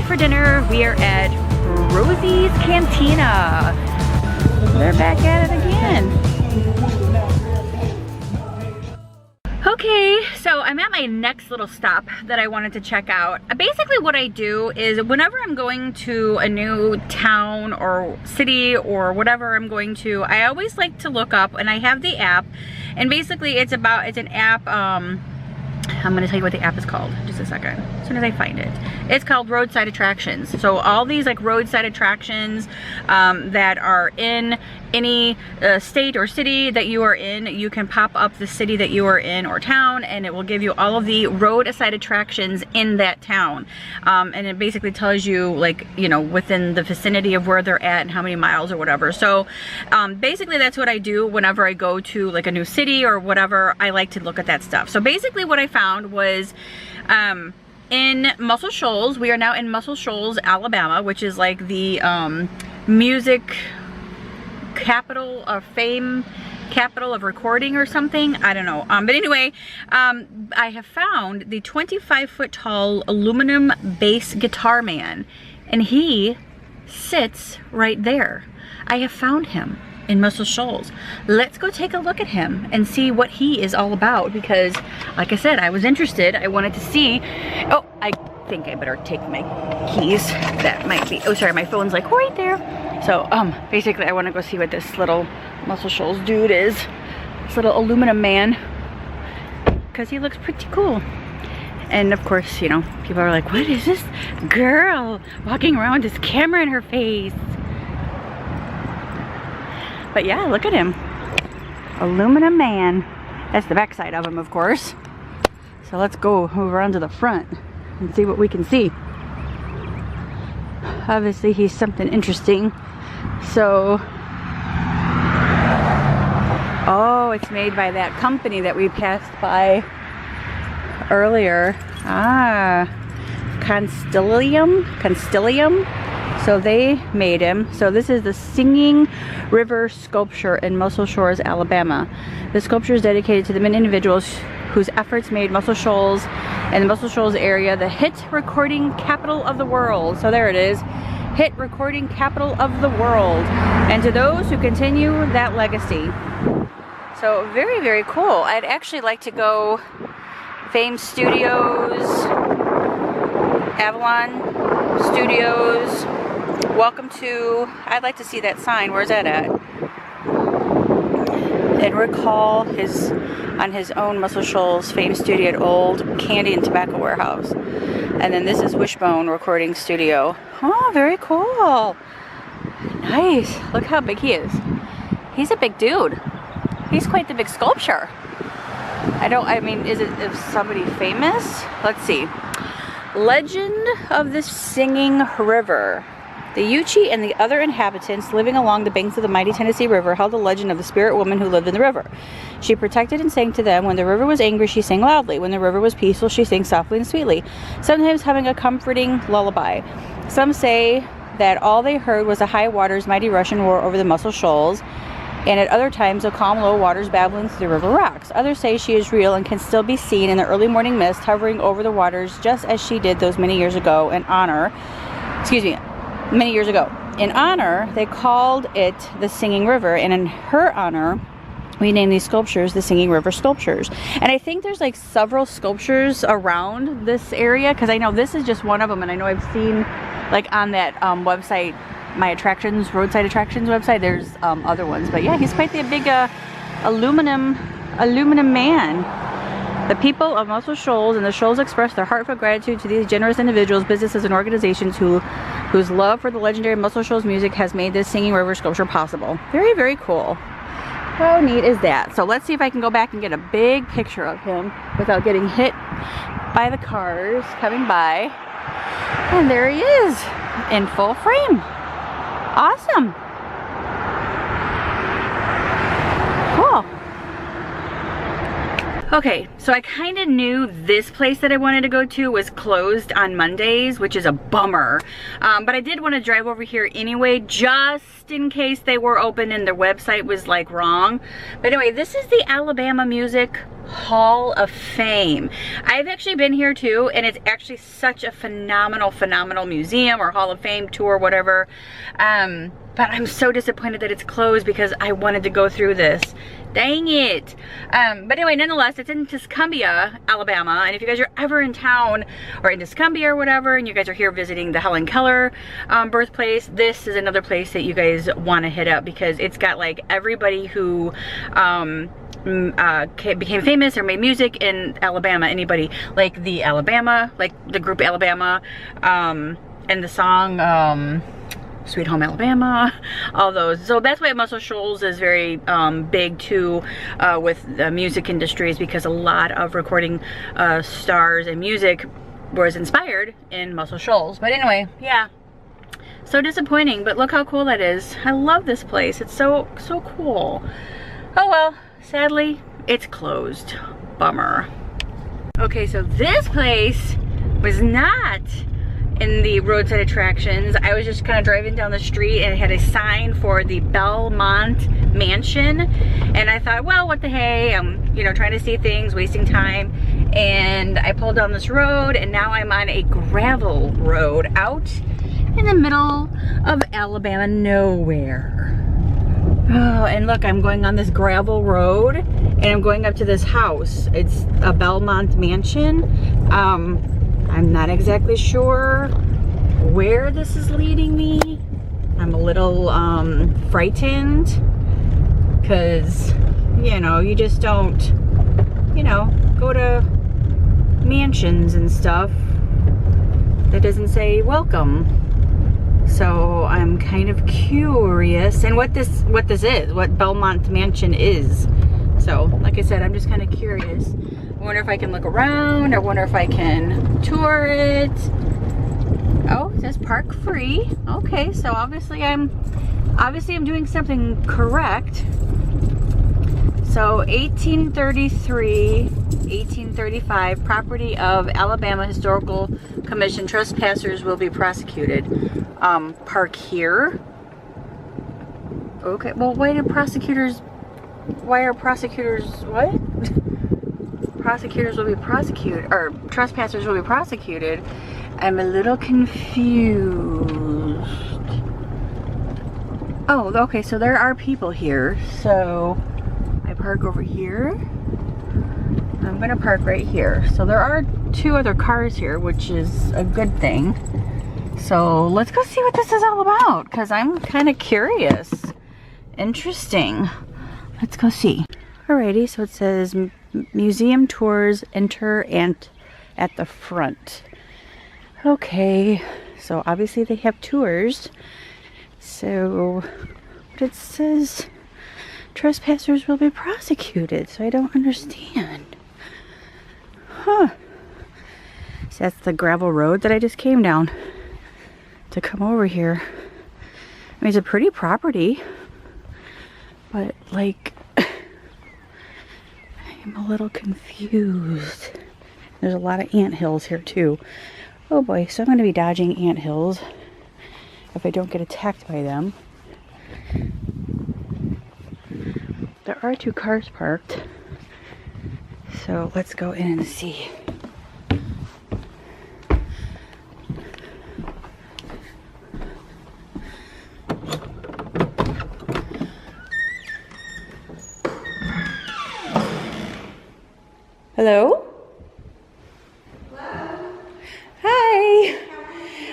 for dinner. We are at Rosie's Cantina. They're back at it again. Okay, so I'm at my next little stop that I wanted to check out. Basically what I do is whenever I'm going to a new town or city or whatever I'm going to, I always like to look up, and I have the app, and basically it's an app, I'm gonna tell you what the app is called in just a second, as soon as I find it. It's called Roadside Attractions. So all these like roadside attractions that are in any state or city that you are in, you can pop up the city that you are in or town, and it will give you all of the roadside attractions in that town. And it basically tells you, like, you know, within the vicinity of where they're at and how many miles or whatever. So basically that's what I do whenever I go to like a new city or whatever. I like to look at that stuff. So basically what I found was in Muscle Shoals. We are now in Muscle Shoals, Alabama, which is like the music capital of fame, capital of recording or something. I don't know. But anyway, I have found the 25-foot tall aluminum bass guitar man, and he sits right there. I have found him in Muscle Shoals. Let's go take a look at him and see what he is all about, because like I said, I was interested. I wanted to see. Oh, I think I better take my keys. That might be, oh sorry, my phone's like right there. So basically I want to go see what this little Muscle Shoals dude is, this little aluminum man, because he looks pretty cool. And of course, you know, people are like, what is this girl walking around with this camera in her face? But yeah, look at him. Aluminum man. That's the back side of him, of course. So let's go move around to the front and see what we can see. Obviously he's something interesting. So, oh, it's made by that company that we passed by earlier. Ah, Constellium. So they made him. So this is the Singing River sculpture in Muscle Shoals, Alabama. The sculpture is dedicated to the many individuals whose efforts made Muscle Shoals and the Muscle Shoals area the hit recording capital of the world. So there it is, hit recording capital of the world, and to those who continue that legacy. So very, very cool. I'd actually like to go Fame Studios, Avalon Studios, welcome to, I'd like to see that sign. Where's that at? And recall on his own Muscle Shoals Fame Studio at Old Candy and Tobacco Warehouse. And then this is Wishbone Recording Studio. Oh, very cool. Nice. Look how big he is. He's a big dude. He's quite the big sculpture. I mean, is somebody famous? Let's see. Legend of the Singing River. The Yuchi and the other inhabitants living along the banks of the mighty Tennessee River held the legend of the spirit woman who lived in the river. She protected and sang to them. When the river was angry, she sang loudly. When the river was peaceful, she sang softly and sweetly, sometimes having a comforting lullaby. Some say that all they heard was the high waters' mighty rush and roar over the Muscle Shoals, and at other times the calm low waters babbling through the river rocks. Others say she is real and can still be seen in the early morning mist hovering over the waters, just as she did those many years ago. Many years ago. In honor, they called it the Singing River, and in her honor, we named these sculptures the Singing River sculptures. And I think there's like several sculptures around this area, because I know this is just one of them, and I know I've seen like on that website, my attractions, roadside attractions website, there's other ones. But yeah, he's quite the big aluminum man. The people of Muscle Shoals and the Shoals express their heartfelt gratitude to these generous individuals, businesses, and organizations whose love for the legendary Muscle Shoals music has made this Singing River sculpture possible. Very, very cool. How neat is that? So let's see if I can go back and get a big picture of him without getting hit by the cars coming by. And there he is in full frame. Awesome. Cool. Okay, so I kind of knew this place that I wanted to go to was closed on Mondays, which is a bummer. But I did want to drive over here anyway, just in case they were open and their website was like wrong. But anyway, this is the Alabama Music Hall of Fame. I've actually been here too, and it's actually such a phenomenal museum or Hall of Fame tour, whatever. But I'm so disappointed that it's closed because I wanted to go through this. Dang it. But anyway, nonetheless, it's in Tuscumbia, Alabama. And if you guys are ever in town or in Tuscumbia or whatever, and you guys are here visiting the Helen Keller birthplace, this is another place that you guys want to hit up because it's got like everybody who became famous or made music in Alabama. Anybody like the Alabama, like the group Alabama, and the song Sweet Home Alabama, all those. So that's why Muscle Shoals is very big too with the music industries, because a lot of recording stars and music was inspired in Muscle Shoals. But anyway, yeah, so disappointing, but look how cool that is. I love this place. It's so cool. Oh well, sadly it's closed. Bummer. Okay, so this place was not in the roadside attractions. I was just kind of driving down the street and it had a sign for the Belmont Mansion, and I thought, well, what the hey, I'm, you know, trying to see things, wasting time, and I pulled down this road and now I'm on a gravel road out in the middle of Alabama nowhere. Oh, and look, I'm going on this gravel road and I'm going up to this house. It's a Belmont Mansion. I'm not exactly sure where this is leading me. I'm a little frightened because, you know, you just don't, you know, go to mansions and stuff that doesn't say welcome. So I'm kind of curious, and what this is, what Belmont Mansion is. So, like I said, I'm just kind of curious. I wonder if I can look around. I wonder if I can tour it. Oh, it says park free. Okay, so obviously I'm doing something correct. So 1833, 1835, property of Alabama Historical Commission. Trespassers will be prosecuted. Park here. Okay, well, why are prosecutors, what? Prosecutors will be prosecuted, or trespassers will be prosecuted. I'm a little confused. Oh, okay, so there are people here. So I park over here. I'm gonna park right here. So there are two other cars here, which is a good thing. So let's go see what this is all about, because I'm kind of curious. Interesting. Let's go see. Alrighty, so it says museum tours, enter and at the front. Okay, so obviously they have tours. So, but it says trespassers will be prosecuted, so I don't understand. Huh. So that's the gravel road that I just came down to come over here. I mean, it's a pretty property, but like, I'm a little confused. There's a lot of anthills here too. Oh boy, so I'm going to be dodging anthills if I don't get attacked by them. There are two cars parked, so let's go in and see. Hello? Hello? Hi.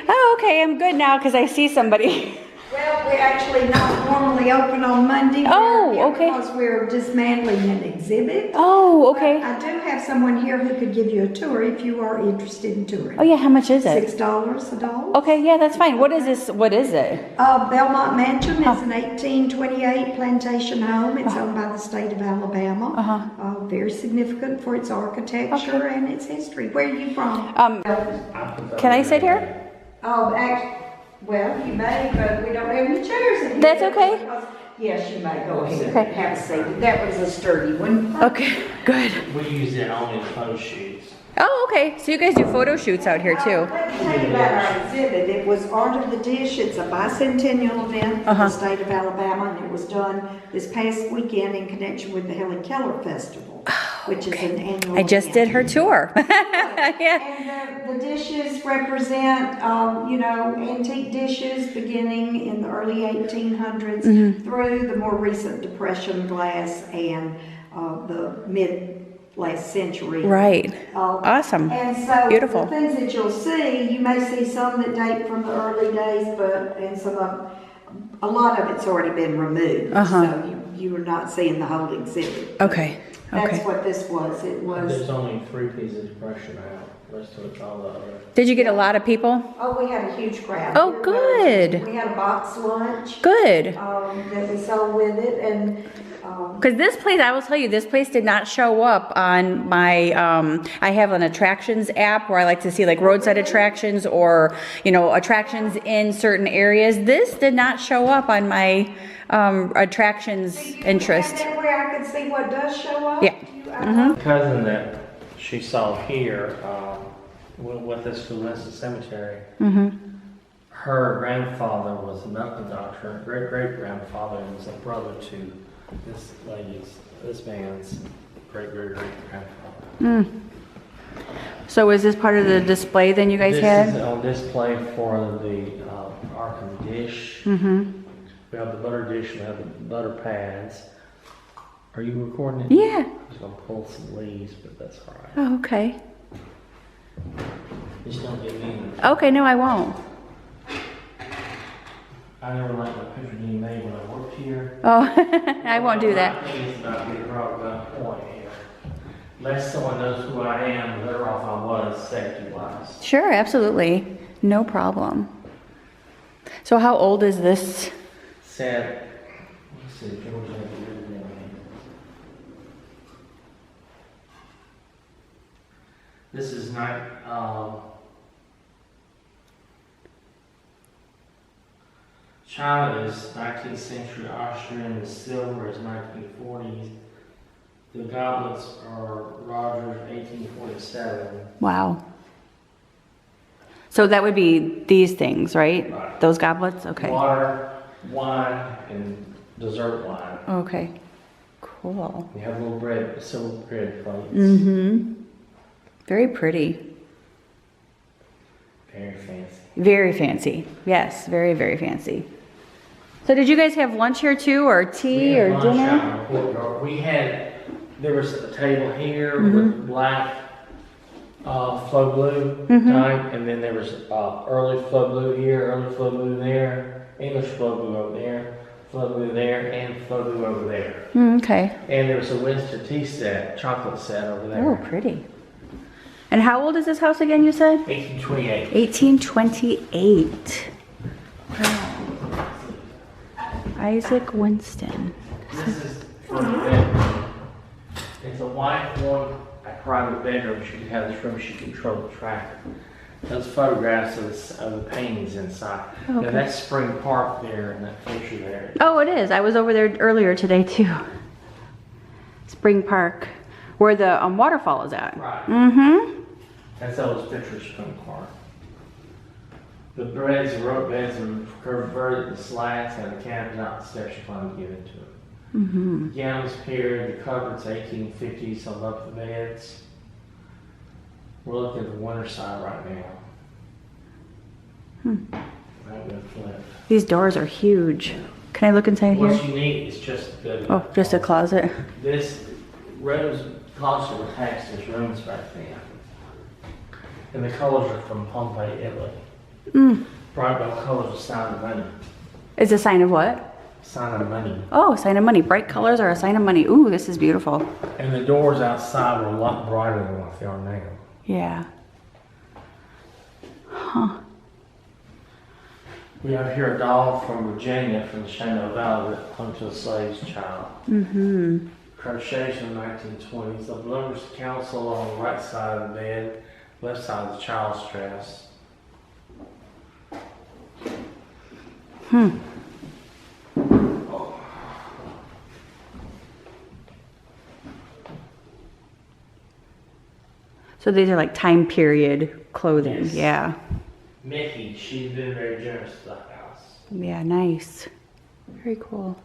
Oh, okay, I'm good now because I see somebody. Well, we're actually not normally open on Monday. Oh, We're here okay. Because we're dismantling an exhibit. Oh, okay. But I do have someone here who could give you a tour if you are interested in touring. Oh yeah, how much is it? $6 a dog. Okay, yeah, that's fine. What is this? What is it? Belmont Mansion is an 1828 plantation home. It's owned by the state of Alabama. Very significant for its architecture and its history. Where are you from? Can I sit here? Well, you may, but we don't have any chairs in here. That's okay. Yes, you may go ahead Okay. and have a seat. That was a sturdy one. Okay, good. We use it only in photo shoots. Oh, okay. So you guys do photo shoots out here too. Let me tell you about our exhibit. It was Art of the Dish. It's a bicentennial event for the state of Alabama, and it was done this past weekend in connection with the Helen Keller Festival, which is an annual I just event. did her tour. Yeah. And the dishes represent, you know, antique dishes beginning in the early 1800s through the more recent Depression glass and the mid last century. Right. Awesome. And so Beautiful. the things that you'll see, you may see some that date from the early days, and some of, a lot of it's already been removed. So you are not seeing the whole exhibit. Okay. That's what this was. It was. There's only 3 pieces of Depression out. The rest of it's all the other. Did you get a lot of people? Oh, we had a huge crowd. Oh, good. We had a box lunch. Good. That we sold with it, and Because this place, I will tell you, this place did not show up on my, I have an attractions app where I like to see like roadside attractions or, you know, attractions in certain areas. This did not show up on my attractions interest. that way I could see what does show up. Yeah. The cousin that she saw here with us to Winston Cemetery, her grandfather was a medical doctor. Great-great-grandfather was a brother to this man's great-great-great-grandfather. So is this part of the display then you guys had? This is on display for the Ark of the Dish. We have the butter dish, we have the butter pads. Are you recording it? Yeah. I was gonna pull some leaves, but that's all right. Oh, okay. Just don't get me. Okay, no, I won't. I never liked my picture being made when I worked here. Oh, I won't do that. I think it's about getting brought up point here. Unless someone knows who I am, the better off I was safety-wise. Sure, absolutely. No problem. So how old is this? Said, let's see, George had to live in. This is not, China is 19th century, Austrian, the silver is 1940s. The goblets are Rogers, 1847. Wow. So that would be these things, right? Right. Those goblets? Okay. Water, wine, and dessert wine. Okay. Cool. We have little bread, silver bread plates. Mm-hmm. Very pretty. Very fancy. Very fancy. Yes, very, very fancy. So did you guys have lunch here too, or tea, or dinner? We had, there was a table here with black flow blue type, and then there was early flow blue here, early flow blue there, English flow blue over there, flow blue there, and flow blue over there. Okay. And there was a Winston tea set, chocolate set over there. Oh, pretty. And how old is this house again, you said? 1828. 1828. Wow. Isaac Winston. This is for the bedroom. It's a white one, a private bedroom. She could have this room, she could control the traffic. Those photographs of the paintings inside. Okay. Now that's Spring Park there in that picture there. Oh, it is. I was over there earlier today too. Spring Park, where the waterfall is at. Right. Mm-hmm. That's those pictures of Spring Park. The beds, the rope beds are converted to slats, and the cabin's out the steps you plan to get into it. Mm-hmm. The gowns period, the cupboards 1850s on both the beds. We're looking at the winter side right now. Right with the flip. These doors are huge. Can I look inside What here? you need is just the. Oh, just a closet. This rooms, closet were taxed as rooms back then. And the colors are from Pompeii, Italy. Bright bell colors, a sign of money. It's a sign of what? Sign of money. Oh, sign of money. Bright colors are a sign of money. Ooh, this is beautiful. And the doors outside were a lot brighter than what they are now. Yeah. Huh. We have here a doll from Virginia, from the Shenandoah Valley, that hung to a slave's child. Mm-hmm. Crochets from the 1920s. The Bloomers Council on the right side of the bed, left side of the child's dress. So these are like time period clothing. Yes. Yeah. Mickey, she's been very generous to the house. Yeah, nice. Very cool.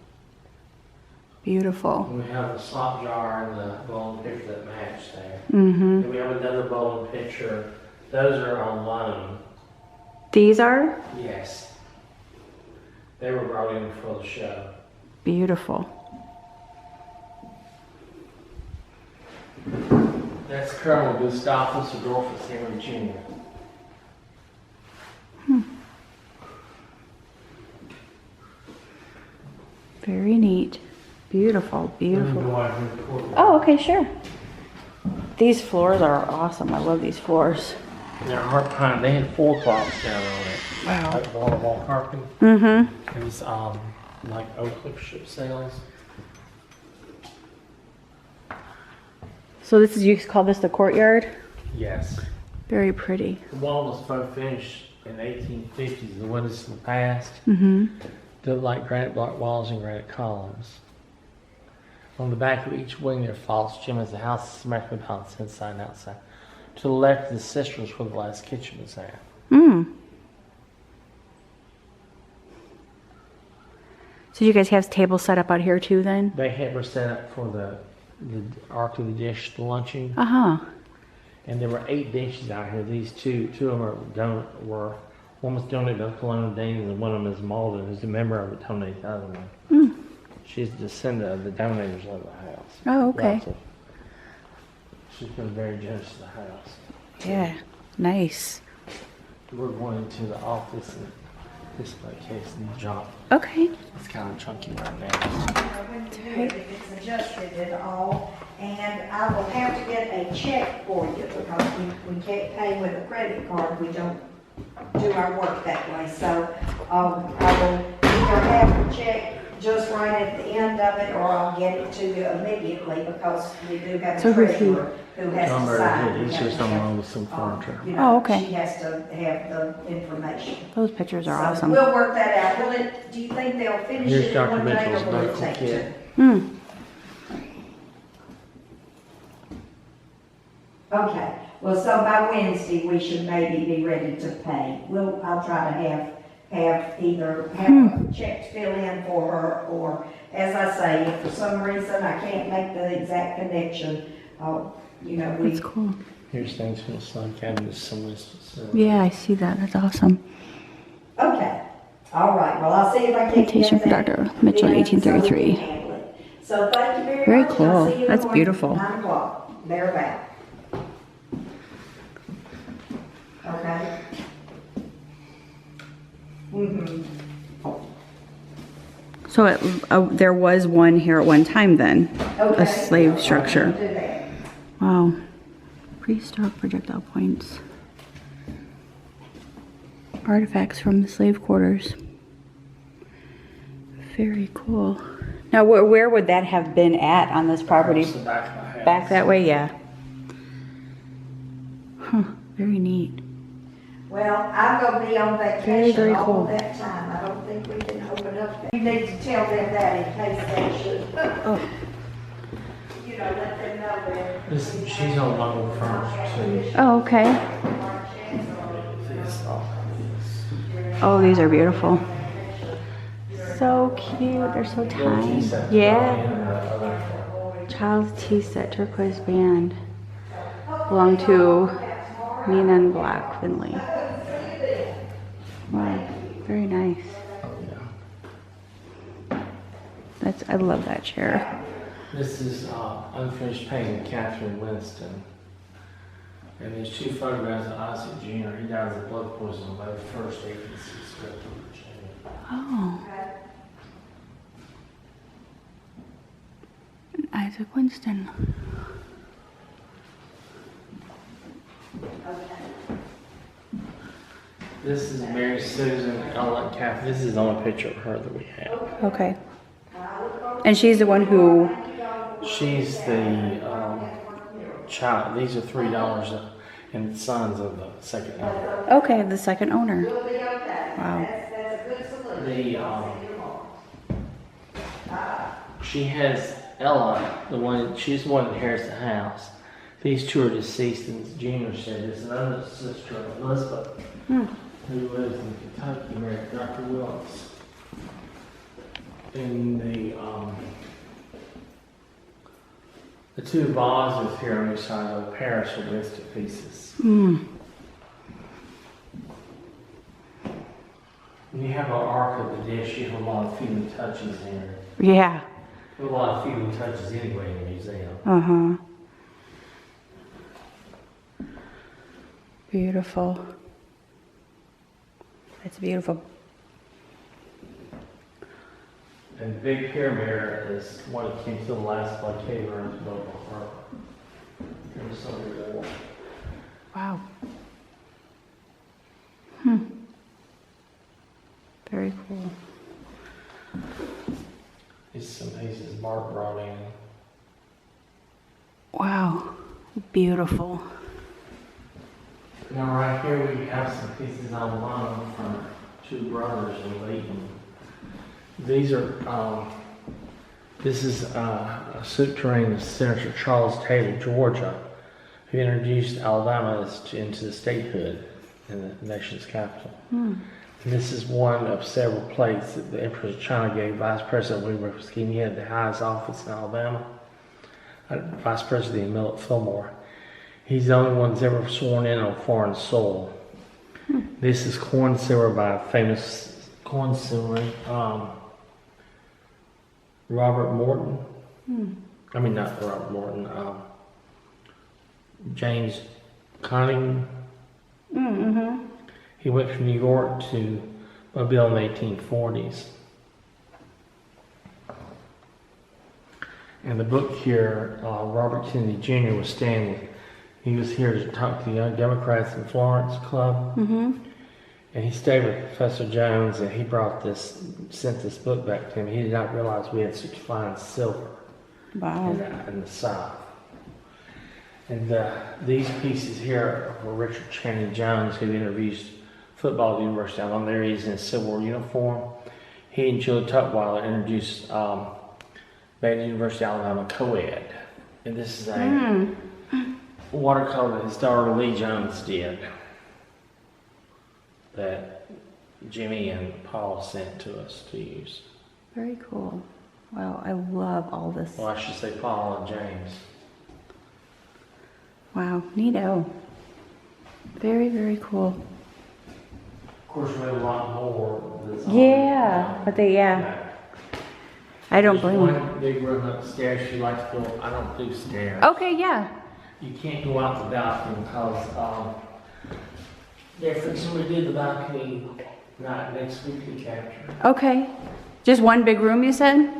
Beautiful. We have the slop jar and the bowling pitcher that match there. Mm-hmm. And we have another bowling pitcher. Those are on loan. These are? Yes. They were brought in for the show. Beautiful. That's Colonel Gustavus Adolphus Henry Jr. Very neat. Beautiful, beautiful. Go out here to the courtyard. Oh, okay, sure. These floors are awesome. I love these floors. They're hard pine. They had 4 clocks down on it. Wow. Like wall-to-wall carpet. Mm-hmm. It was like oak clip ship sails. So this is, you call this the courtyard? Yes. Very pretty. The wall was faux finished in the 1850s. The windows in the past. Mm-hmm. They look like granite block walls and granite columns. On the back of each wing there are false chimneys. The house is symmetrically balanced inside and outside. To the left of the sisters where the last kitchen was at. Mm. So you guys have tables set up out here too then? They were set up for the Ark of the Dish, the luncheon. Uh-huh. And there were 8 dishes out here. These two of them were one was donated to Colonel Danes and one of them is Malden, who's a member of it, donated the other one. Mm. She's a descendant of the donators of the house. Oh, okay. She's been very generous to the house. Yeah, nice. We're going into the office and display case and junk. Okay. It's kind of chunky right now. It's adjusted at all, and I will have to get a check for you because we can't pay with a credit card. We don't do our work that way. So I will either have the check just right at the end of it, or I'll get it to you immediately because we do have So a who's he? treasurer who has to sign. He's just on loan with some furniture. You know, Oh, okay. She has to have the information. Those pictures are So awesome. we'll work that out. Do you think they'll finish Here's it in Dr. one day, Mitchell's or will it medical take kit. 2? Mm. Okay, well, so by Wednesday, we should maybe be ready to pay. I'll try to have either a check to fill in for her, or, as I say, if for some reason I can't make the exact connection, That's cool. Here's things from the sun cabinet, some lists. Yeah, I see that. That's awesome. Okay, all right, well, I'll see if I can get Invitation for that. Dr. Mitchell, so we can 1833. handle it. So thank you very Very much. cool. I'll see you in the That's morning, beautiful. 9 o'clock, thereabout. Okay. So there was one here at one time then, Okay. a slave structure. Do that. Wow. Prehistoric projectile points. Artifacts from the slave quarters. Very cool. Now, where would that have been at on this property? Across the back of my house. Back that way, yeah. Huh, very neat. Well, I'm gonna be on Very, vacation very all cool. that time. I don't think we can open up. You need to tell them that in case they should. Oh. Let them know that. She's on loan with furniture too. Oh, okay. Oh, these are beautiful. So cute. They're so tiny. Yeah. Child's tea set, turquoise band. Belonged to Nina and Black Finley. Wow, very nice. I love that chair. This is unfinished painting of Catherine Winston. And there's 2 photographs of Isaac Jr. He died of blood poisoning by the 1st 1866. Oh. Isaac Winston. This is Mary Susan Ellen Catherine. This is the only picture of her that we have. Okay. And she's the one who... She's the child. These are $3 and sons of the second owner. Okay, the second owner. Wow. She has Ella, she's the one that inherits the house. These two are deceased, and Junior said there's another sister, Elizabeth, who lives in Kentucky, married Dr. Willis. And the two vases here on each side of Paris are listed pieces. And you have an arc of the dish, you have a lot of feeling touches here. Yeah. A lot of feeling touches anyway in the museum. Beautiful. That's beautiful. And the big pier mirror is one that came to the last blockade around the Belmont Harbor. Here's some of the wall. Wow. Very cool. These are some pieces Mark brought in. Wow. Beautiful. Now right here we have some pieces on loan from two brothers in Leighton. These are, this is a souterrain of Senator Charles Taylor, Georgia, who introduced Alabama into the statehood in the nation's capital. And this is one of several plates that the Empress of China gave Vice President Lynyrd Skynyrd. He had the highest office in Alabama, Vice President Millet Fillmore. He's the only one that's ever sworn in on foreign soil. This is corn silver by a famous corn silver, Robert Morton. I mean, not Robert Morton, James Conning. He went from New York to Mobile in the 1840s. And the book here, Robert Kennedy Jr. was standing. He was here to talk to the Young Democrats in Florence Club. And he stayed with Professor Jones, and he sent this book back to him. He did not realize we had such fine silver in the South. And these pieces here are Richard Channing Jones, who interviews football at the University of Alabama. There he is in a Civil War uniform. He and Julie Tutwiler introduced Baylor University of Alabama co-ed. And this is a watercolor that his daughter Lee Jones did that Jimmy and Paul sent to us to use. Very cool. Wow, I love all this. Well, I should say Paul and James. Wow, neato. Very, very cool. Of course, we have a lot more. Yeah, but I don't blame There's you. one big room upstairs she likes to go. I don't do stairs. Okay, yeah. You can't go out the balcony because they're fixing to do the balcony not next weekly chapter. Okay. Just one big room, you said?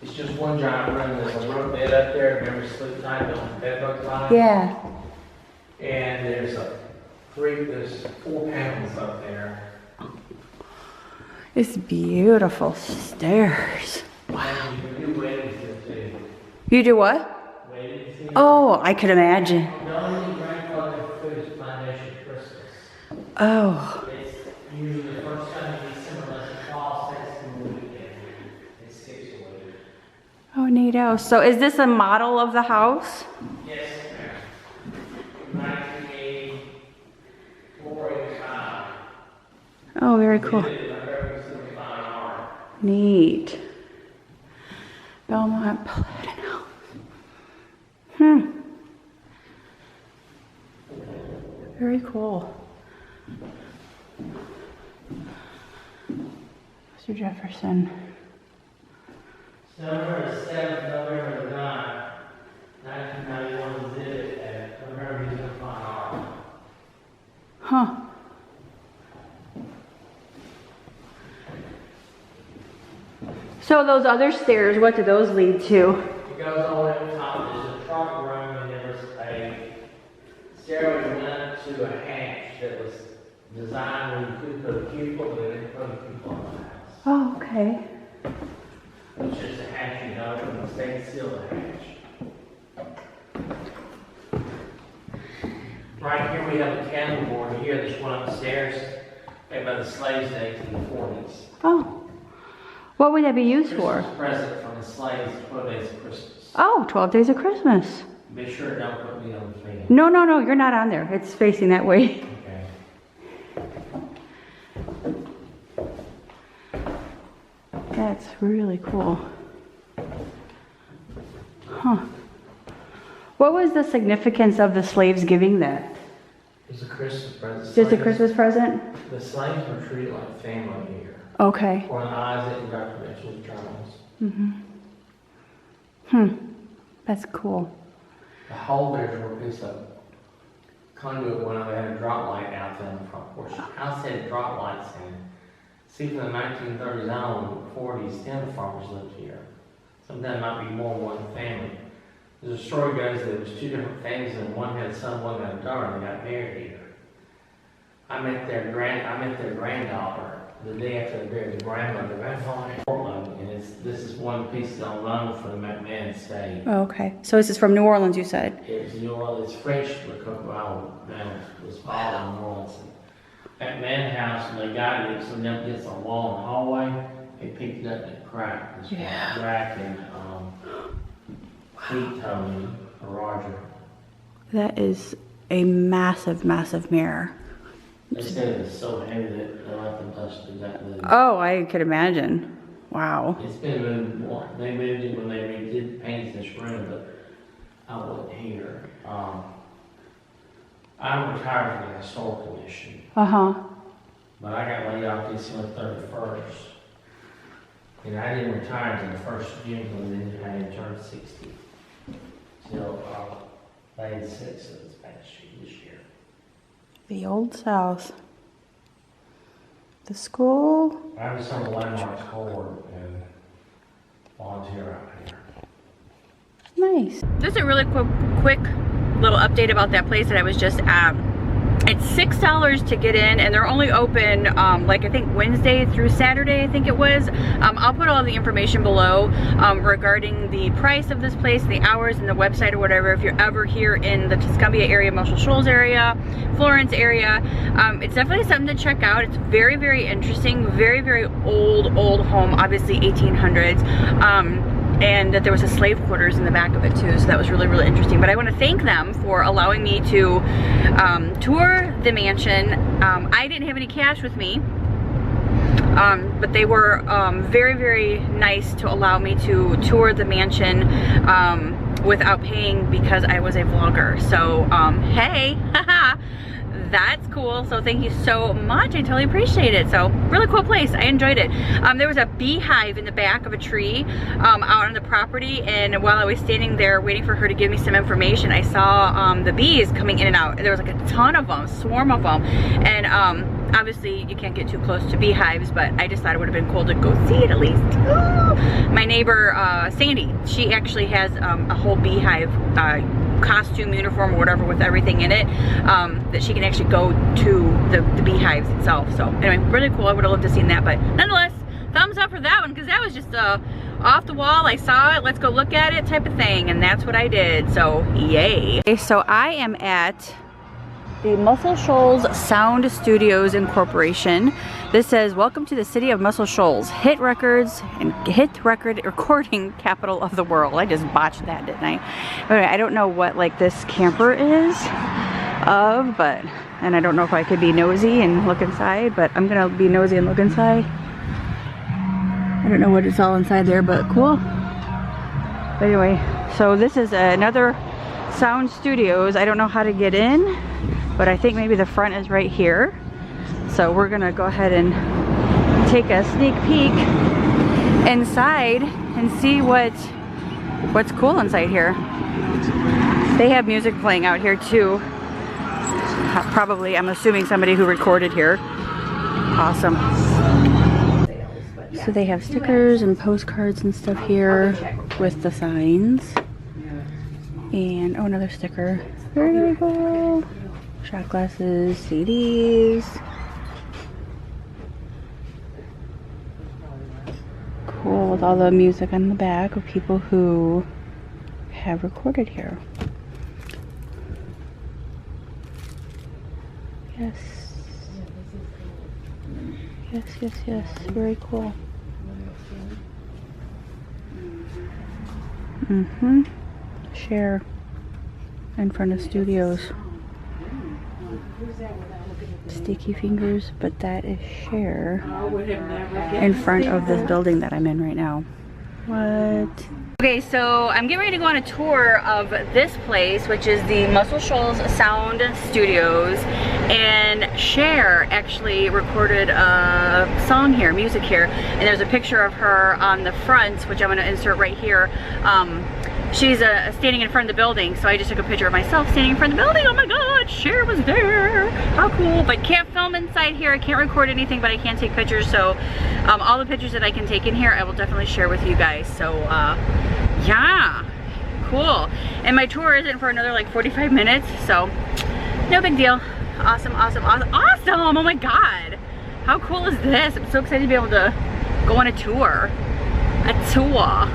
It's just one giant room. There's a room bed up there. Remember sleep night on bed bug line? Yeah. And there's 4 panels up there. It's beautiful stairs. Wow. You do weddings here too. You do what? Weddings here. Oh, I could imagine. The only grandfather food is Foundation Christmas. Oh. It's usually the first Sunday in December, unless the fall sets in the weekend. It's 6 a week. Oh, neato. So is this a model of the house? Yes, ma'am. 1984, 85. Oh, very cool. Neat. Belmont Platinum. Very cool. Mr. Jefferson. November 7th, November 9th, 1991 exhibit at American Museum of Fine Art. Huh. So those other stairs, what do those lead to? It goes all the way up top. There's a trunk room, and there was a stairway that went up to a hatch that was designed where you could put a cubicle, but they didn't put a cubicle on the house. Oh, okay. It's just a hatch you open and stay sealed the hatch. Right here we have a candle board. Here, there's one upstairs made by the slaves in the 1840s. Oh. What would that be used for? Christmas present from the slaves, 12 days of Christmas. Oh, 12 Days of Christmas. Make sure it don't put me on the thing. No, no, no, you're not on there. It's facing that way. Okay. That's really cool. Huh. What was the significance of the slaves giving that? It was a Christmas present. Just a Christmas present? The slaves were treated like family here. Okay. Or in Isaac and Dr. Mitchell's journals. Mm-hmm. Hmm. That's cool. The hole there were a piece of conduit when they had a drop light out there in the front porch. The house had drop lights in it. See, from the 1930s on, 40s, 10 farmers lived here. Sometimes might be more than one family. There's a story goes that there was two different families, and one had a son, one had a daughter, and they got married here. I met their granddaughter the day after they buried the grandmother. Grandfather in Portland, and this is one piece on loan for the McMahon estate. Oh, okay. So this is from New Orleans, you said? It was New Orleans. It's French, but Coquille was followed in New Orleans. McMahon house, when they got it, so now it's a wall in the hallway. They picked it up and it cracked. It's Jack and Pete told me, or Roger. That is a massive, massive mirror. They said it was so heavy that they let them touch it. Oh, I could imagine. Wow. It's been moved more. They moved it when they redid paint this room, but I wasn't here. I'm retired from the historical commission. Uh-huh. But I got laid off December 31st. And I didn't retire until the 1st of June when I had turned 60. Till May 6th of this year. The Old South. The school. I was on the Landmarks board and volunteer out here. Nice. Just a really quick little update about that place that I was just at. It's $6 to get in, and they're only open like I think Wednesday through Saturday, I think it was. I'll put all the information below regarding the price of this place, the hours, and the website or whatever. If you're ever here in the Tuscumbia area, Muscle Shoals area, Florence area, it's definitely something to check out. It's very, very interesting. Very, very old home, obviously 1800s. And that there was a slave quarters in the back of it too, so that was really, really interesting. But I want to thank them for allowing me to tour the mansion. I didn't have any cash with me, but they were very, very nice to allow me to tour the mansion without paying because I was a vlogger. So hey, that's cool. So thank you so much. I totally appreciate it. So really cool place. I enjoyed it. There was a beehive in the back of a tree out on the property, and while I was standing there waiting for her to give me some information, I saw the bees coming in and out. There was like a ton of them, swarm of them, and obviously you can't get too close to beehives, but I just thought it would have been cool to go see it at least. Ooh. My neighbor Sandy, she actually has a whole beehive costume, uniform, or whatever with everything in it, that she can actually go to the beehives itself. So anyway, really cool. I would have loved to have seen that, but nonetheless, thumbs up for that one, because that was just off the wall. I saw it, let's go look at it type of thing, and that's what I did. So yay. Okay, so I am at the Muscle Shoals Sound Studios Incorporation. This says, welcome to the city of Muscle Shoals, hit record recording capital of the world. I just botched that, didn't I? Okay, I don't know what like this camper is of, but, and I don't know if I could be nosy and look inside, but I'm gonna be nosy and look inside. I don't know what it's all inside there, but cool. But anyway, so this is another Sound Studios. I don't know how to get in, but I think maybe the front is right here. So we're gonna go ahead and take a sneak peek inside and see what's cool inside here. They have music playing out here too. Probably, I'm assuming somebody who recorded here. Awesome. So they have stickers and postcards and stuff here with the signs. And oh, another sticker. Very, very cool. Shot glasses, CDs. Cool, with all the music on the back of people who have recorded here. Yes. Yes, yes, yes. Very cool. Mm-hmm. Cher. in front of studios. Sticky fingers, but that is Cher in front of this building that I'm in right now. What? Okay, so I'm getting ready to go on a tour of this place, which is the Muscle Shoals Sound Studios, and Cher actually recorded a song here, music here, and there's a picture of her on the front, which I'm going to insert right here. She's standing in front of the building, so I just took a picture of myself standing in front of the building. Oh my god, Cher was there! How cool! But can't film inside here, I can't record anything, but I can take pictures, so all the pictures that I can take in here, I will definitely share with you guys. So yeah, cool. And my tour isn't for another like 45 minutes, so no big deal. Awesome, awesome, awesome, awesome! Oh my god! How cool is this? I'm so excited to be able to go on a tour. A tour.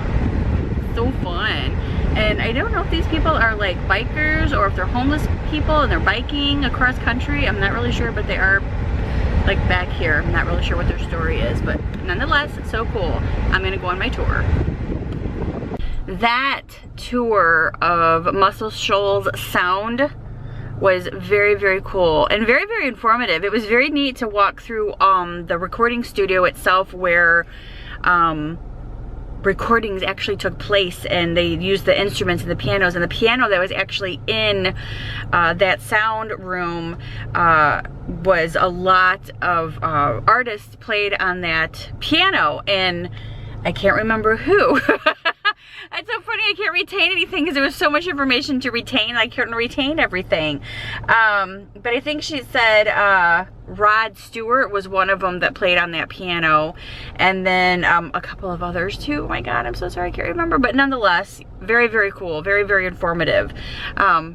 So fun. And I don't know if these people are like bikers or if they're homeless people and they're biking across country. I'm not really sure, but they are like back here. I'm not really sure what their story is, but nonetheless, it's so cool. I'm gonna go on my tour. That tour of Muscle Shoals Sound was very, very cool and very, very informative. It was very neat to walk through the recording studio itself, where recordings actually took place, and they used the instruments and the pianos, and the piano that was actually in that sound room was a lot of artists played on that piano, and I can't remember who. It's so funny, I can't retain anything because there was so much information to retain. I couldn't retain everything. But I think she said Stuart was one of them that played on that piano. And then a couple of others too. Oh my god, I'm so sorry, I can't remember. But nonetheless, very, very cool. Very, very informative.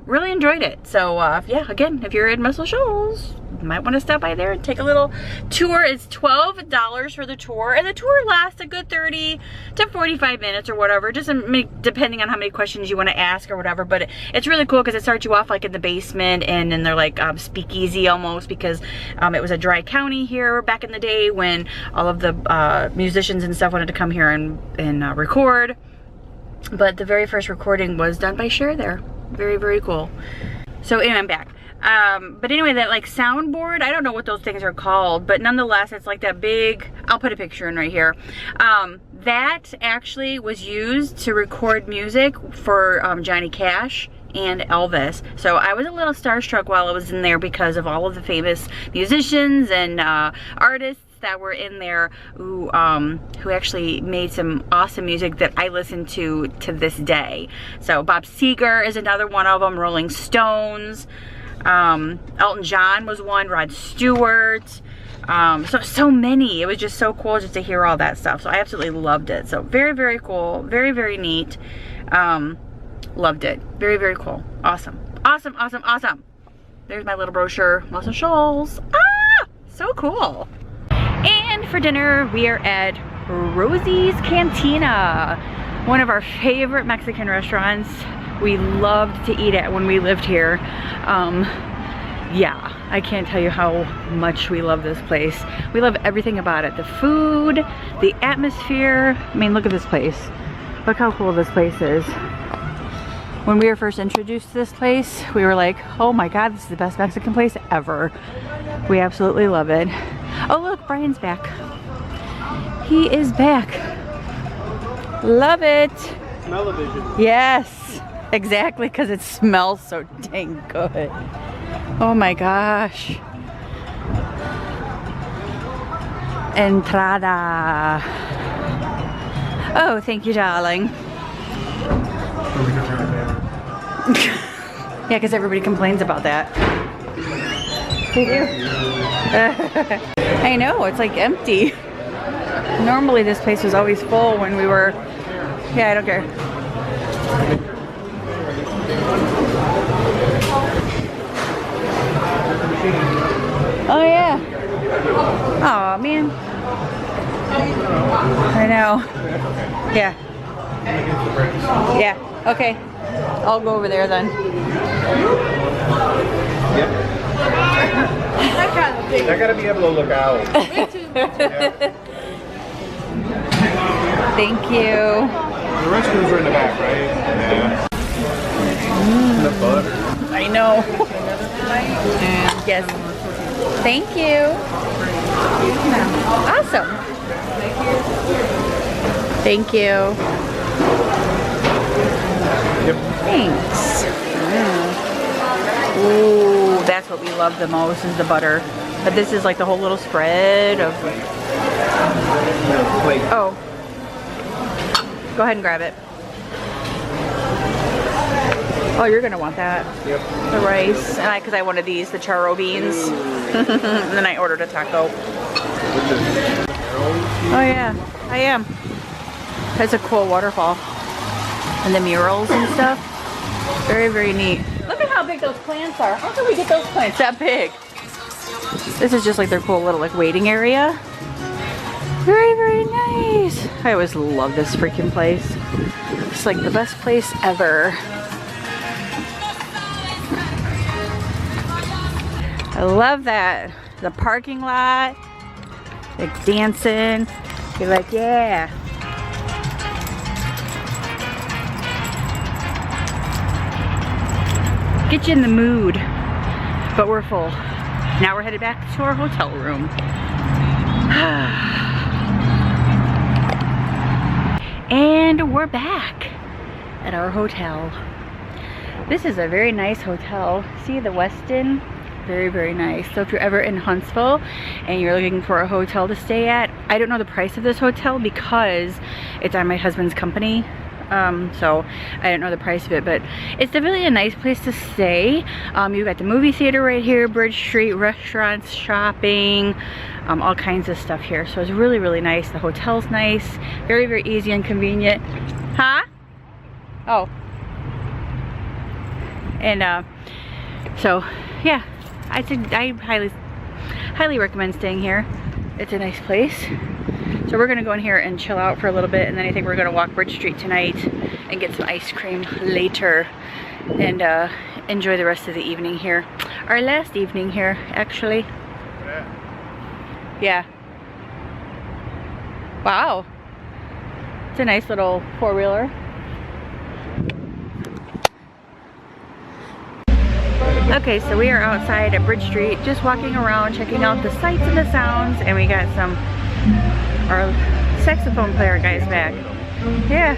Really enjoyed it. So yeah, again, if you're in Muscle Shoals, you might want to stop by there and take a little tour. It's $12 for the tour, and the tour lasts a good 30 to 45 minutes or whatever, just depending on how many questions you want to ask or whatever. But it's really cool because it starts you off like in the basement, and then they're like speakeasy almost, because it was a dry county here back in the day when all of the musicians and stuff wanted to come here and record. But the very first recording was done by Cher there. Very, very cool. So anyway, I'm back. But anyway, that like soundboard, I don't know what those things are called, but nonetheless, it's like that big, I'll put a picture in right here. That actually was used to record music for Johnny Cash and Elvis. So I was a little starstruck while I was in there because of all of the famous musicians and artists that were in there who actually made some awesome music that I listen to this day. So Bob Seger is another one of them, Rolling Stones. Elton John was one, Rod Stewart, so many. It was just so cool just to hear all that stuff. So I absolutely loved it. So very, very cool, very, very neat. Loved it. Very, very cool. Awesome. Awesome, awesome, awesome. There's my little brochure, Muscle Shoals. Ah, so cool. And for dinner, we are at Rosies Cantina, one of our favorite Mexican restaurants. We loved to eat at when we lived here. Yeah, I can't tell you how much we love this place. We love everything about it. The food, the atmosphere. I mean, look at this place. Look how cool this place is. When we were first introduced to this place, we were like, oh my god, this is the best Mexican place ever. We absolutely love it. Oh look, Brian's back. He is back. Love it. Smell-o-vision. Yes, exactly, because it smells so dang good. Oh my gosh. Entrada. Oh, thank you, darling. Yeah, because everybody complains about that. They do. I know, it's like empty. Normally this place was always full when we were... Yeah, I don't care. Oh yeah. Oh man. I know. Yeah. Yeah. Okay. I'll go over there then. Yep. I gotta be able to look out. Thank you. The restrooms are in the back, right? Yeah. The butter. I know. Yes. Thank you. Awesome. Thank you. Yep. Thanks. Ooh, that's what we love the most is the butter. But this is like the whole little spread of... Oh. Go ahead and grab it. Oh, you're gonna want that. Yep. The rice. And because I wanted these, the charro beans. And then I ordered a taco. Oh yeah, I am. That's a cool waterfall. And the murals and stuff. Very, very neat. Look at how big those plants are. How can we get those plants that big? This is just like their cool little like waiting area. Very, very nice. I always love this freaking place. It's like the best place ever. I love that. The parking lot. Like dancing. You're like, yeah. Get you in the mood. But we're full. Now we're headed back to our hotel room. And we're back at our hotel. This is a very nice hotel. See the Westin? Very, very nice. So if you're ever in Huntsville and you're looking for a hotel to stay at, I don't know the price of this hotel because it's on my husband's company. So I don't know the price of it, but it's definitely a nice place to stay. You've got the movie theater right here, Bridge Street, restaurants, shopping, all kinds of stuff here. So it's really, really nice. The hotel's nice, very, very easy and convenient. Huh? Oh. And so yeah, I highly recommend staying here. It's a nice place. So we're gonna go in here and chill out for a little bit, and then I think we're gonna walk Bridge Street tonight and get some ice cream later and enjoy the rest of the evening here. Our last evening here, actually. Yeah. Wow. It's a nice little four-wheeler. Okay, so we are outside at Bridge Street, just walking around, checking out the sights and the sounds, and we got our saxophone player guy's back. Yeah.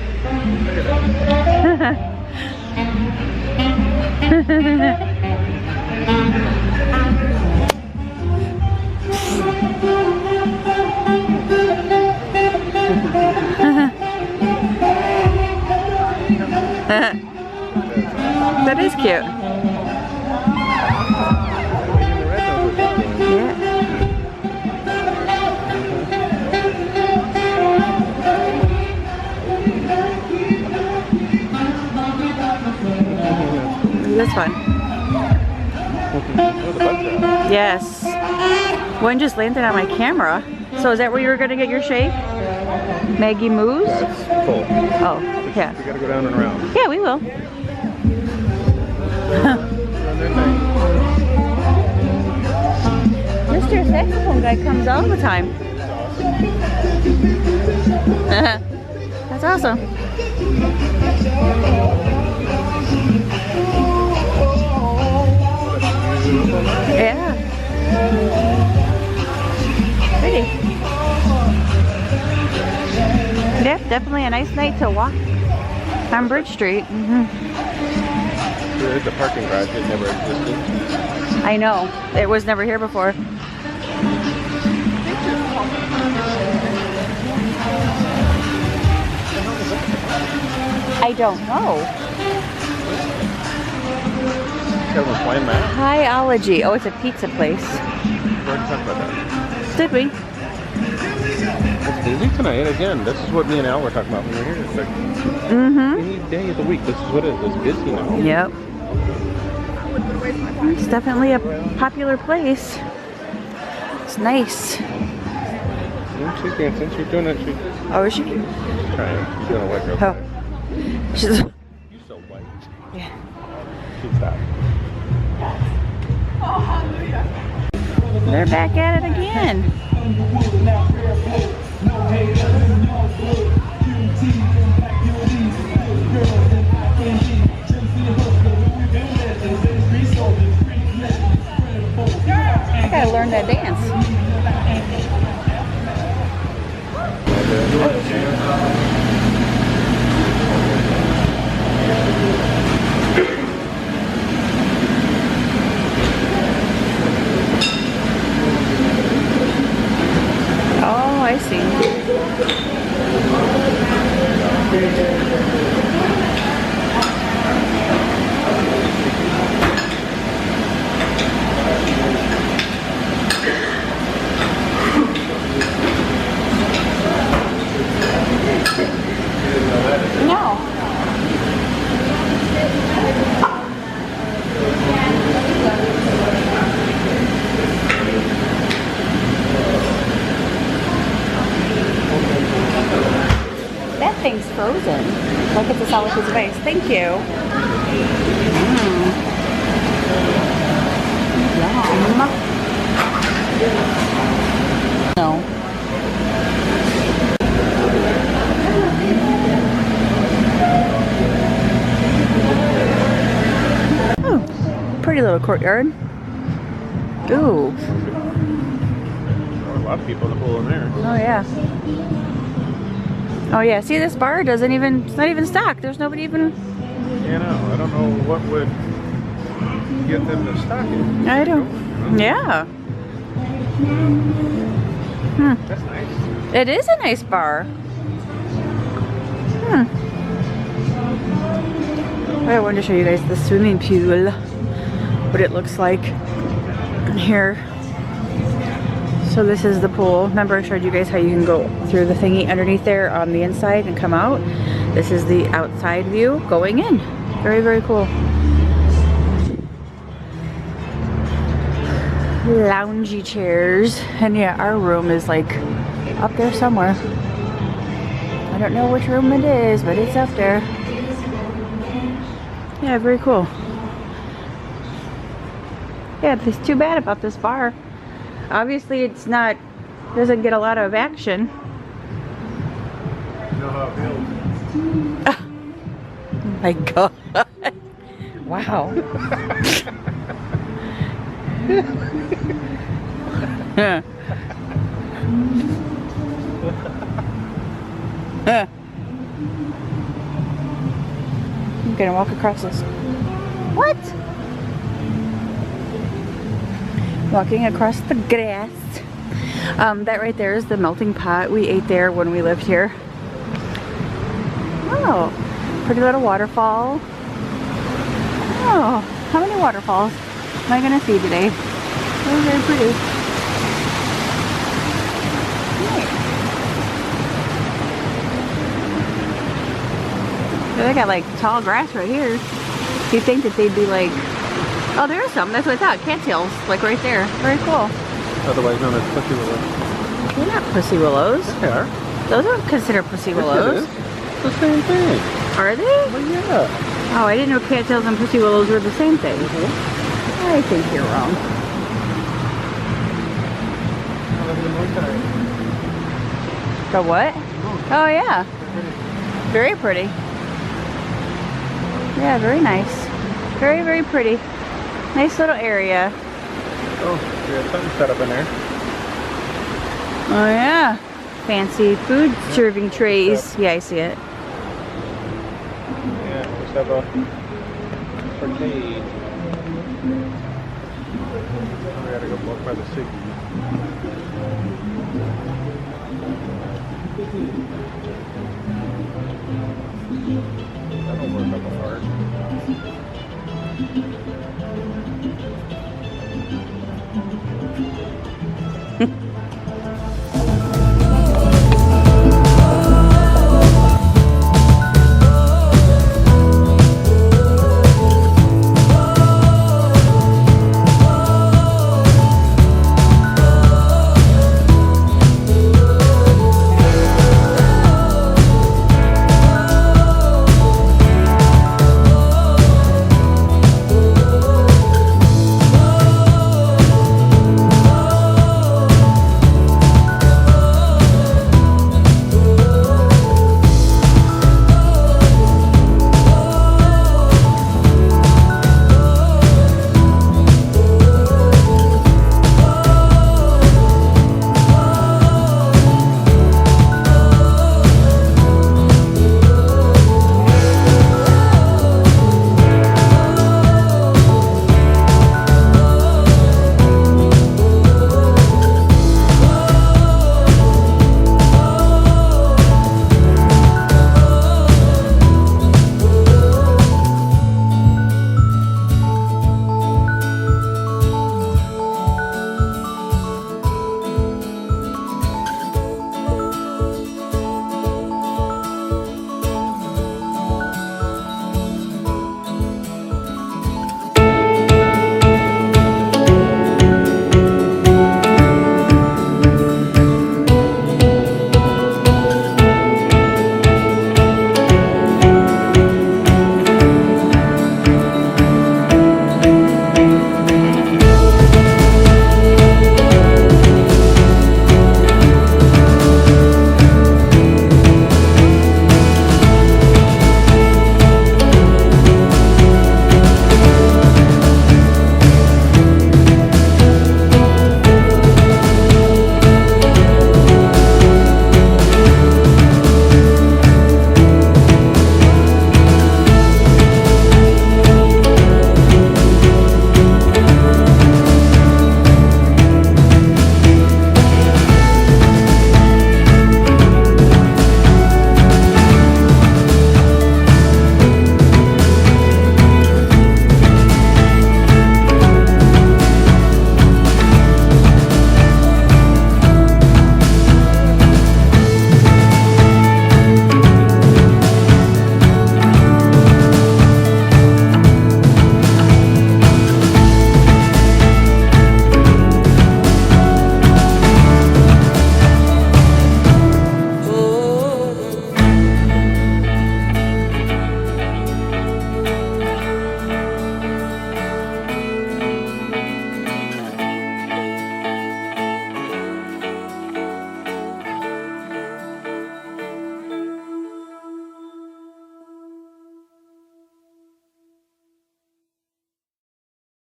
That is cute. Yeah. That's fun. Yes. One just landed on my camera. So is that where you were going to get your shake? Maggie Moo's? That's full. Oh, yeah. We gotta go down and around. Yeah, we will. Mr. Saxophone guy comes all the time. That's awesome. Yeah. Pretty. Yeah, definitely a nice night to walk on Bridge Street. There is a parking garage that never existed. I know. It was never here before. I don't know. Highology. Oh, it's a pizza place. We already talked about that. Did we? It's busy tonight again. This is what me and Al were talking about when we were here. It's like any day of the week, this is what it is. It's busy now. Yep. It's definitely a popular place. It's nice. She's dancing. She's doing it. Oh, is she? She's trying. She's doing a white girl. Oh. She's... You're so white. Yeah. She's stopped. They're back at it again. I see. No. That thing's frozen. Look at the solid piece of ice. Thank you. Yum. No. Oh, pretty little courtyard. Ooh. A lot of people in the pool in there. Oh yeah. Oh yeah, see this bar doesn't even, it's not even stocked. There's nobody even. You know, I don't know what would get them to stock it. I don't. Yeah. That's nice. It is a nice bar. I wanted to show you guys the swimming pool, what it looks like here. So this is the pool. Remember I showed you guys how you can go through the thingy underneath there on the inside and come out. This is the outside view going in. Very, very cool. Loungy chairs. And yeah, our room is like up there somewhere. I don't know which room it is, but it's up there. Yeah, very cool. Yeah, it's too bad about this bar. Obviously it's not, doesn't get a lot of action. You know how it feels. Oh my god. Wow. I'm gonna walk across this. What? Walking across the grass. That right there is the melting pot. We ate there when we lived here. Oh, pretty little waterfall. Oh, how many waterfalls am I gonna see today? Very, very pretty. Nice. They got like tall grass right here. You'd think that they'd be like, oh, there's some. That's what I thought. Cattails, like right there. Very cool. Otherwise known as pussy willows. They're not pussy willows. They are. Those aren't considered pussy willows. It's the same thing. Are they? Well, yeah. Oh, I didn't know cattails and pussy willows were the same thing. I think you're wrong. The what? Oh yeah. Very pretty. Yeah, very nice. Very, very pretty. Nice little area. Oh, we have something set up in there. Oh yeah. Fancy food serving trays. Yeah, I see it. Yeah, we just have a arcade. We gotta go walk by the sea.